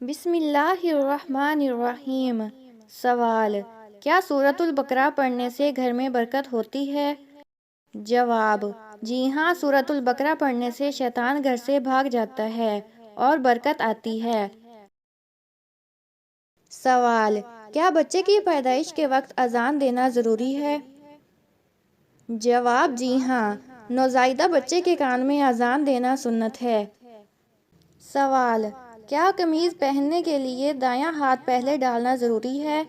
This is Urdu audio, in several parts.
بسم اللہ الرحمن الرحیم۔ سوال: کیا سورۃ البقرہ پڑھنے سے گھر میں برکت ہوتی ہے؟ جواب: جی ہاں، سورۃ البقرہ پڑھنے سے شیطان گھر سے بھاگ جاتا ہے اور برکت آتی ہے۔ سوال: کیا بچے کی پیدائش کے وقت اذان دینا ضروری ہے؟ جواب: جی ہاں، نوزائیدہ بچے کے کان میں اذان دینا سنت ہے۔ سوال: کیا قمیض پہننے کے لیے دایاں ہاتھ پہلے ڈالنا ضروری ہے؟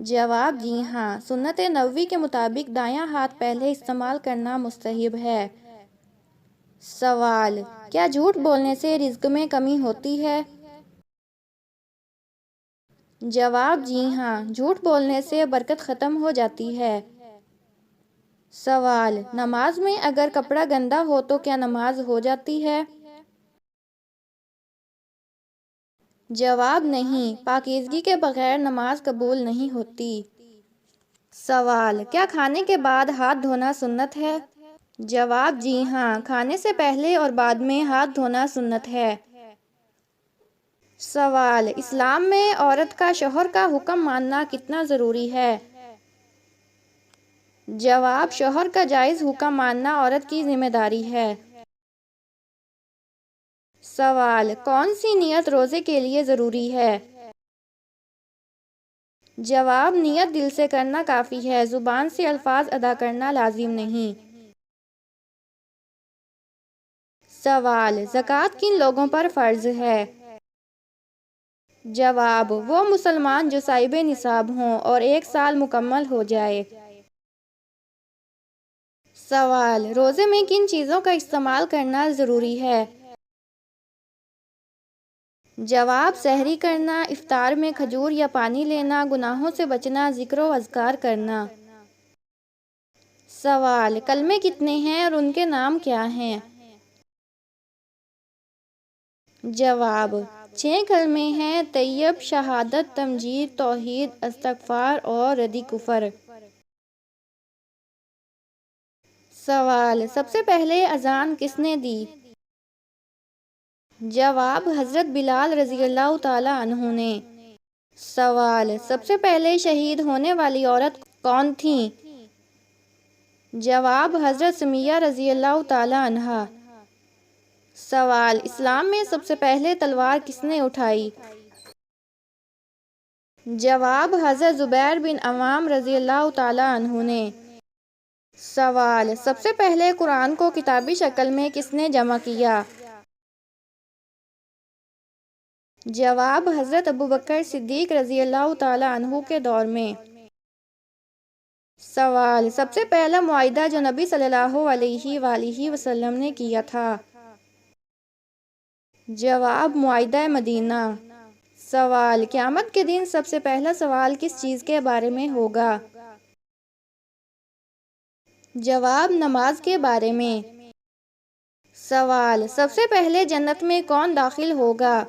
جواب: جی ہاں، سنت نبوی کے مطابق دایاں ہاتھ پہلے استعمال کرنا مستحب ہے۔ سوال: کیا جھوٹ بولنے سے رزق میں کمی ہوتی ہے؟ جواب: جی ہاں، جھوٹ بولنے سے برکت ختم ہو جاتی ہے۔ سوال: نماز میں اگر کپڑا گندا ہو تو کیا نماز ہو جاتی ہے؟ جواب: نہیں، پاکیزگی کے بغیر نماز قبول نہیں ہوتی۔ سوال: کیا کھانے کے بعد ہاتھ دھونا سنت ہے؟ جواب: جی ہاں، کھانے سے پہلے اور بعد میں ہاتھ دھونا سنت ہے۔ سوال: اسلام میں عورت کا شوہر کا حکم ماننا کتنا ضروری ہے؟ جواب: شوہر کا جائز حکم ماننا عورت کی ذمہ داری ہے۔ سوال: کون سی نیت روزے کے لیے ضروری ہے؟ جواب: نیت دل سے کرنا کافی ہے، زبان سے الفاظ ادا کرنا لازم نہیں۔ سوال: زکوٰۃ کن لوگوں پر فرض ہے؟ جواب: وہ مسلمان جو صاحب نصاب ہوں اور 1 سال مکمل ہو جائے۔ سوال: روزے میں کن چیزوں کا استعمال کرنا ضروری ہے؟ جواب: سحری کرنا، افطار میں کھجور یا پانی لینا، گناہوں سے بچنا، ذکر و اذکار کرنا۔ سوال: کلمے کتنے ہیں اور ان کے نام کیا ہیں؟ جواب: 6 کلمے ہیں: طیب، شہادت، تمجید، توحید، استغفار اور رد کفر۔ سوال: سب سے پہلے اذان کس نے دی؟ جواب: حضرت بلال رضی اللہ تعالیٰ عنہ نے۔ سوال: سب سے پہلے شہید ہونے والی عورت کون تھیں؟ جواب: حضرت سمیہ رضی اللہ تعالیٰ عنہا۔ سوال: اسلام میں سب سے پہلے تلوار کس نے اٹھائی؟ جواب: حضرت زبیر بن عوام رضی اللہ تعالیٰ عنہ نے۔ سوال: سب سے پہلے قرآن کو کتابی شکل میں کس نے جمع کیا؟ جواب: حضرت ابوبکر صدیق رضی اللہ تعالیٰ عنہ کے دور میں۔ سوال: سب سے پہلا معاہدہ جو نبی صلی اللہ علیہ وآلہ وسلم نے کیا تھا؟ جواب: معاہدہ مدینہ۔ سوال: قیامت کے دن سب سے پہلا سوال کس چیز کے بارے میں ہوگا؟ جواب: نماز کے بارے میں۔ سوال: سب سے پہلے جنت میں کون داخل ہوگا؟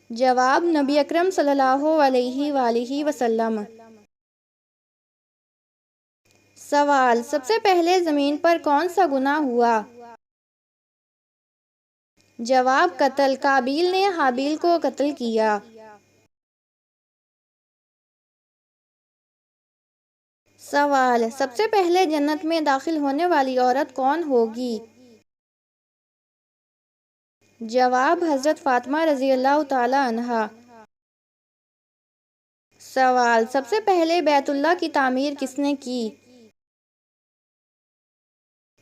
جواب: نبی اکرم صلی اللہ علیہ وآلہ وسلم۔ سوال: سب سے پہلے زمین پر کون سا گناہ ہوا؟ جواب: قتل، قابیل نے حابیل کو قتل کیا۔ سوال: سب سے پہلے جنت میں داخل ہونے والی عورت کون ہوگی؟ جواب: حضرت فاطمہ رضی اللہ تعالیٰ عنہا۔ سوال: سب سے پہلے بیت اللہ کی تعمیر کس نے کی؟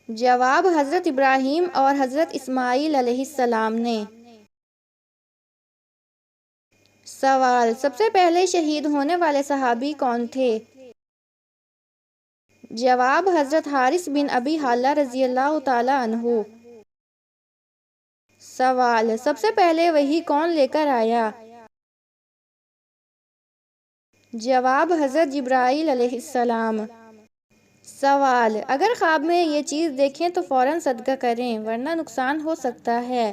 جواب: حضرت ابراہیم اور حضرت اسماعیل علیہ السلام نے۔ سوال: سب سے پہلے شہید ہونے والے صحابی کون تھے؟ جواب: حضرت حارث بن ابی حالہ رضی اللہ تعالیٰ عنہ۔ سوال: سب سے پہلے وحی کون لے کر آیا؟ جواب: حضرت جبرائیل علیہ السلام۔ سوال: اگر خواب میں یہ چیز دیکھیں تو فوراً صدقہ کریں ورنہ نقصان ہو سکتا ہے۔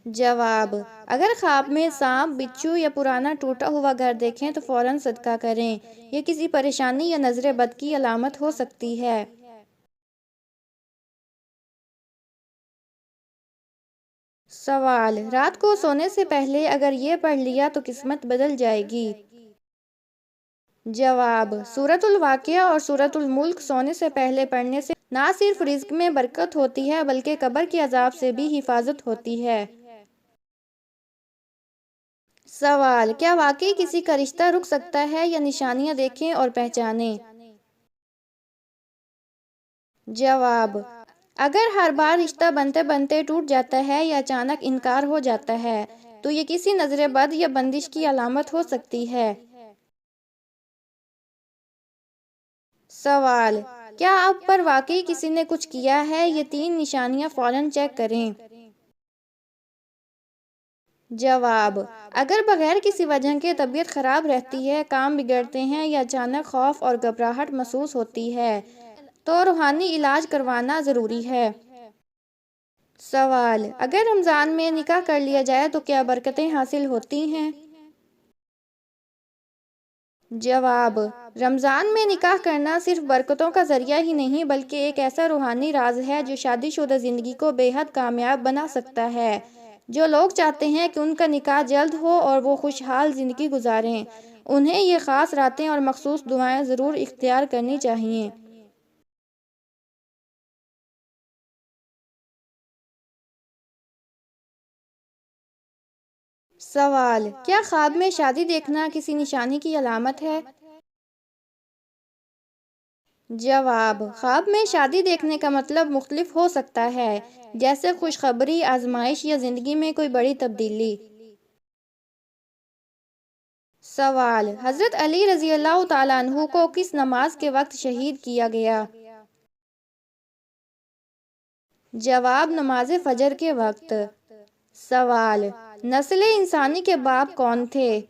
جواب: اگر خواب میں سانپ، بچھو یا پرانا ٹوٹا ہوا گھر دیکھیں تو فوراً صدقہ کریں، یہ کسی پریشانی یا نظر بد کی علامت ہو سکتی ہے۔ سوال، رات کو سونے سے پہلے اگر یہ پڑھ لیا تو قسمت بدل جائے گی؟ جواب، سورۃ الواقعہ اور سورۃ الملک سونے سے پہلے پڑھنے سے نہ صرف رزق میں برکت ہوتی ہے بلکہ قبر کے عذاب سے بھی حفاظت ہوتی ہے۔ سوال، کیا واقعی کسی کا رشتہ رک سکتا ہے یا نشانیاں دیکھیں اور پہچانیں؟ جواب، اگر ہر بار رشتہ بنتے بنتے ٹوٹ جاتا ہے یا اچانک انکار ہو جاتا ہے تو یہ کسی نظر بد یا بندش کی علامت ہو سکتی ہے۔ سوال، کیا آپ پر واقعی کسی نے کچھ کیا ہے؟ یہ 3 نشانیاں فوراً چیک کریں۔ جواب، اگر بغیر کسی وجہ کے طبیعت خراب رہتی ہے، کام بگڑتے ہیں یا اچانک خوف اور گھبراہٹ محسوس ہوتی ہے تو روحانی علاج کروانا ضروری ہے۔ سوال، اگر رمضان میں نکاح کر لیا جائے تو کیا برکتیں حاصل ہوتی ہیں؟ جواب، رمضان میں نکاح کرنا صرف برکتوں کا ذریعہ ہی نہیں بلکہ ایک ایسا روحانی راز ہے جو شادی شدہ زندگی کو بے حد کامیاب بنا سکتا ہے۔ جو لوگ چاہتے ہیں کہ ان کا نکاح جلد ہو اور وہ خوشحال زندگی گزاریں، انہیں یہ خاص راتیں اور مخصوص دعائیں ضرور اختیار کرنی چاہیے۔ سوال، کیا خواب میں شادی دیکھنا کسی نشانی کی علامت ہے؟ جواب، خواب میں شادی دیکھنے کا مطلب مختلف ہو سکتا ہے، جیسے خوشخبری، آزمائش یا زندگی میں کوئی بڑی تبدیلی۔ سوال، حضرت علی رضی اللہ تعالیٰ عنہ کو کس نماز کے وقت شہید کیا گیا؟ جواب، نماز فجر کے وقت۔ سوال، نسل انسانی کے باپ کون تھے؟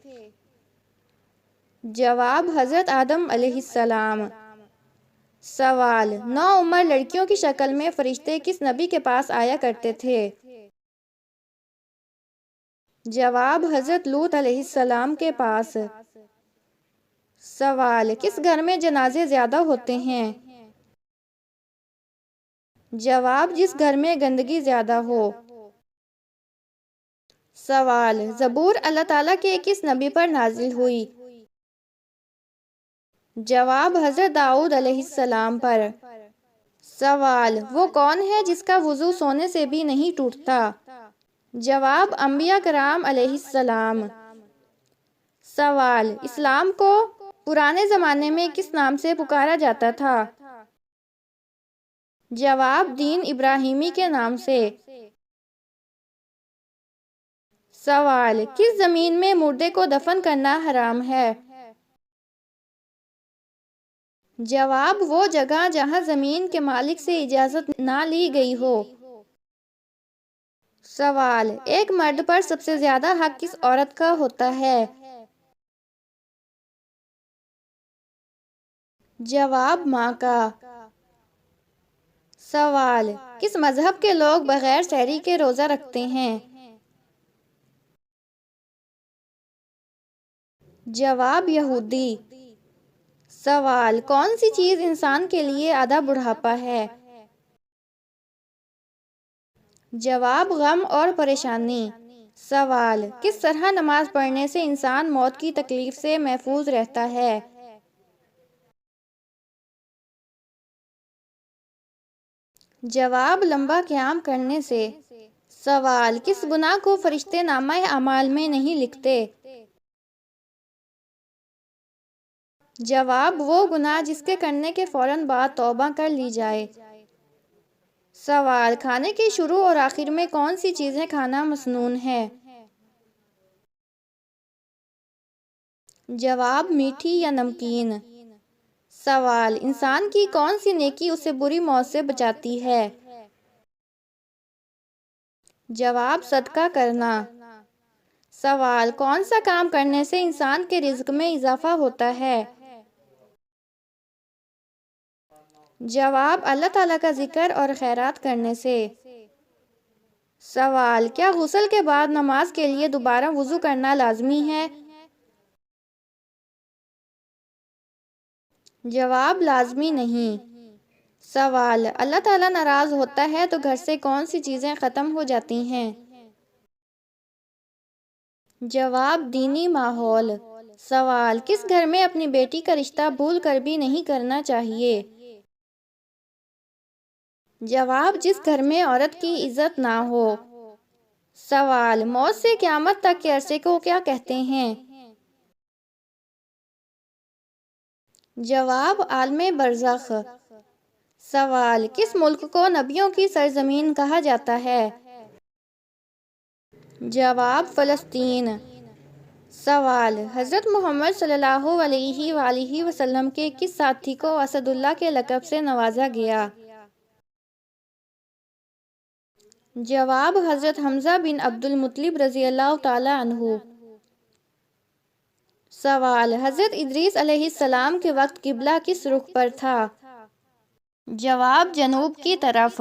جواب، حضرت آدم علیہ السلام۔ سوال، نوعمر لڑکیوں کی شکل میں فرشتے کس نبی کے پاس آیا کرتے تھے؟ جواب، حضرت لوط علیہ السلام کے پاس۔ سوال، کس گھر میں جنازے زیادہ ہوتے ہیں؟ جواب، جس گھر میں گندگی زیادہ ہو۔ سوال، زبور اللہ تعالیٰ کے کس نبی پر نازل ہوئی؟ جواب، حضرت داؤد علیہ السلام پر۔ سوال، وہ کون ہے جس کا وضو سونے سے بھی نہیں ٹوٹتا؟ جواب، انبیاء کرام علیہ السلام۔ سوال، اسلام کو پرانے زمانے میں کس نام سے پکارا جاتا تھا؟ جواب، دین ابراہیمی کے نام سے۔ سوال، کس زمین میں مردے کو دفن کرنا حرام ہے؟ جواب، وہ جگہ جہاں زمین کے مالک سے اجازت نہ لی گئی ہو۔ سوال، ایک مرد پر سب سے زیادہ حق کس عورت کا ہوتا ہے؟ جواب، ماں کا۔ سوال، کس مذہب کے لوگ بغیر سحری کے روزہ رکھتے ہیں؟ جواب، یہودی۔ سوال، کون سی چیز انسان کے لیے آدھا بڑھاپا ہے؟ جواب، غم اور پریشانی۔ سوال، کس طرح نماز پڑھنے سے انسان موت کی تکلیف سے محفوظ رہتا ہے؟ جواب، لمبا قیام کرنے سے۔ سوال، کس گناہ کو فرشتے نامہ اعمال میں نہیں لکھتے؟ جواب، وہ گناہ جس کے کرنے کے فوراً بعد توبہ کر لی جائے۔ سوال، کھانے کے شروع اور آخر میں کون سی چیزیں کھانا مسنون ہے؟ جواب، میٹھی یا نمکین۔ سوال، انسان کی کون سی نیکی اسے بری موت سے بچاتی ہے؟ جواب، صدقہ کرنا۔ سوال، کون سا کام کرنے سے انسان کے رزق میں اضافہ ہوتا ہے؟ جواب، اللہ تعالیٰ کا ذکر اور خیرات کرنے سے۔ سوال، کیا غسل کے بعد نماز کے لیے دوبارہ وضو کرنا لازمی ہے؟ جواب، لازمی نہیں۔ سوال، اللہ تعالیٰ ناراض ہوتا ہے تو گھر سے کون سی چیزیں ختم ہو جاتی ہیں؟ جواب دینی ماحول۔ سوال کس گھر میں اپنی بیٹی کا رشتہ بھول کر بھی نہیں کرنا چاہیے؟ جواب جس گھر میں عورت کی عزت نہ ہو۔ سوال موت سے قیامت تک کے عرصے کو کیا کہتے ہیں؟ جواب عالم برزخ۔ سوال کس ملک کو نبیوں کی سرزمین کہا جاتا ہے؟ جواب فلسطین۔ سوال حضرت محمد صلی اللہ علیہ وآلہ وسلم کے کس ساتھی کو اسد اللہ کے لقب سے نوازا گیا؟ جواب حضرت حمزہ بن عبد المطلب رضی اللہ تعالی عنہ۔ سوال حضرت ادریس علیہ السلام کے وقت قبلہ کس رخ پر تھا؟ جواب جنوب کی طرف۔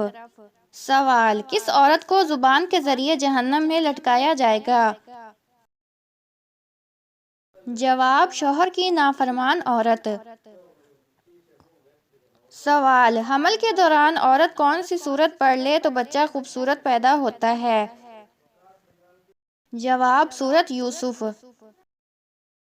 سوال کس عورت کو زبان کے ذریعے جہنم میں لٹکایا جائے گا؟ جواب شوہر کی نافرمان عورت۔ سوال حمل کے دوران عورت کون سی سورت پڑھ لے تو بچہ خوبصورت پیدا ہوتا ہے؟ جواب سورت یوسف۔